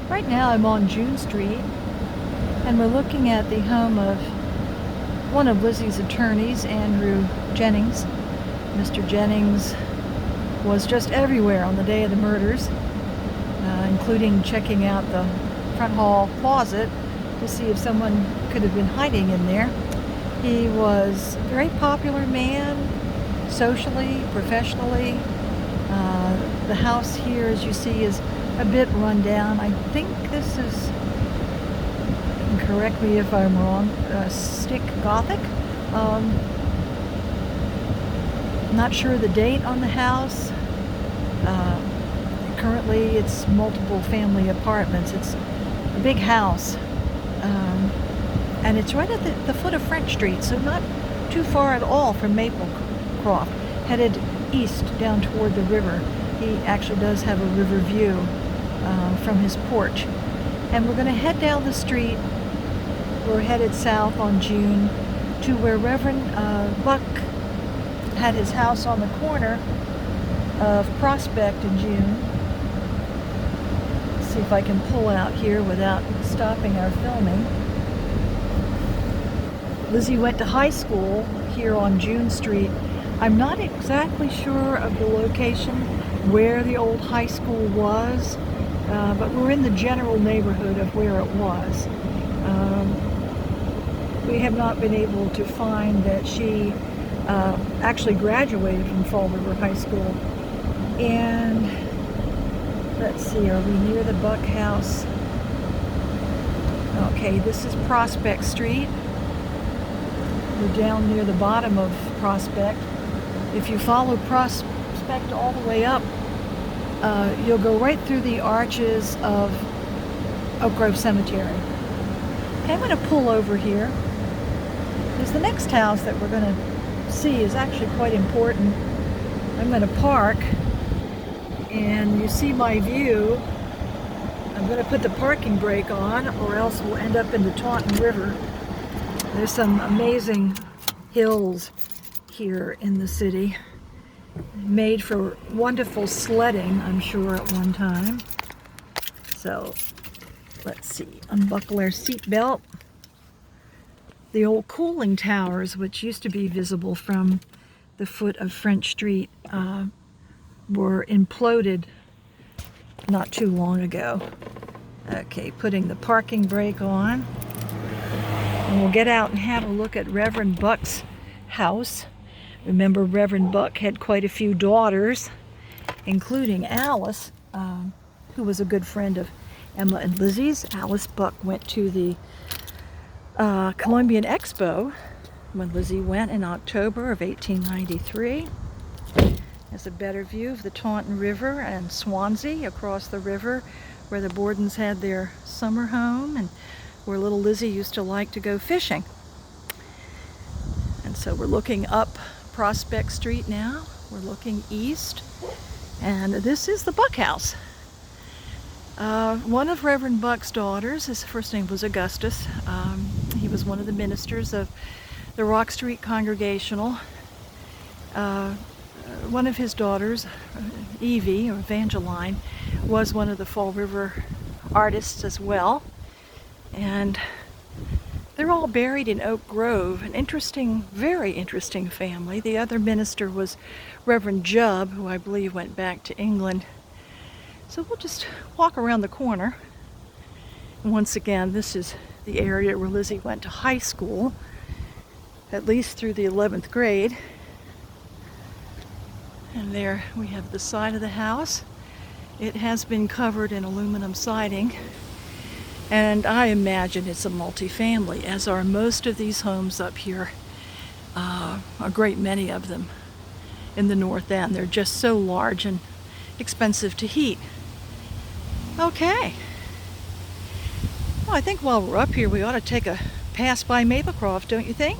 Right now I'm on June Street, and we're looking at the home of one of Lizzie's attorneys, Andrew Jennings. Mr. Jennings was just everywhere on the day of the murders, including checking out the front hall closet to see if someone could have been hiding in there. He was a very popular man, socially, professionally. The house here, as you see, is a bit run down. I think this is, and correct me if I'm wrong, stick Gothic. Not sure the date on the house. Currently it's multiple family apartments. It's a big house, and it's right at the foot of French Street, so not too far at all from Maplecroft, headed east down toward the river. He actually does have a river view from his porch. And we're going to head down the street. We're headed south on June to where Reverend Buck had his house on the corner of Prospect and June. Let's see if I can pull out here without stopping our filming. Lizzie went to high school here on June Street. I'm not exactly sure of the location where the old high school was, but we're in the general neighborhood of where it was. We have not been able to find that she actually graduated from Fall River High School. And let's see, are we near the Buck house? Okay, this is Prospect Street. We're down near the bottom of Prospect. If you follow Prospect all the way up, you'll go right through the arches of Oak Grove Cemetery. Okay, I'm going to pull over here, because the next house that we're going to see is actually quite important. I'm going to park, and you see my view. I'm going to put the parking brake on, or else we'll end up in the Taunton River. There's some amazing hills here in the city, made for wonderful sledding, I'm sure, at one time. So let's see, unbuckle our seatbelt. The old cooling towers, which used to be visible from the foot of French Street, were imploded not too long ago. Okay, putting the parking brake on. And we'll get out and have a look at Reverend Buck's house. Remember, Reverend Buck had quite a few daughters, including Alice, who was a good friend of Emma and Lizzie's. Alice Buck went to the Columbian Expo when Lizzie went in October of 1893. There's a better view of the Taunton River and Swansea across the river, where the Bordens had their summer home and where little Lizzie used to like to go fishing. And so we're looking up Prospect Street now. We're looking east, and this is the Buck house. One of Reverend Buck's daughters, his first name was Augustus. He was one of the ministers of the Rock Street Congregational. One of his daughters, Evie, or Evangeline, was one of the Fall River artists as well. And they're all buried in Oak Grove, an interesting, very interesting family. The other minister was Reverend Jubb, who I believe went back to England. So we'll just walk around the corner. And once again, this is the area where Lizzie went to high school, at least through the 11th grade. And there we have the side of the house. It has been covered in aluminum siding. And I imagine it's a multifamily, as are most of these homes up here, a great many of them in the North End. They're just so large and expensive to heat. Okay. Well, I think while we're up here, we ought to take a pass by Maplecroft, don't you think?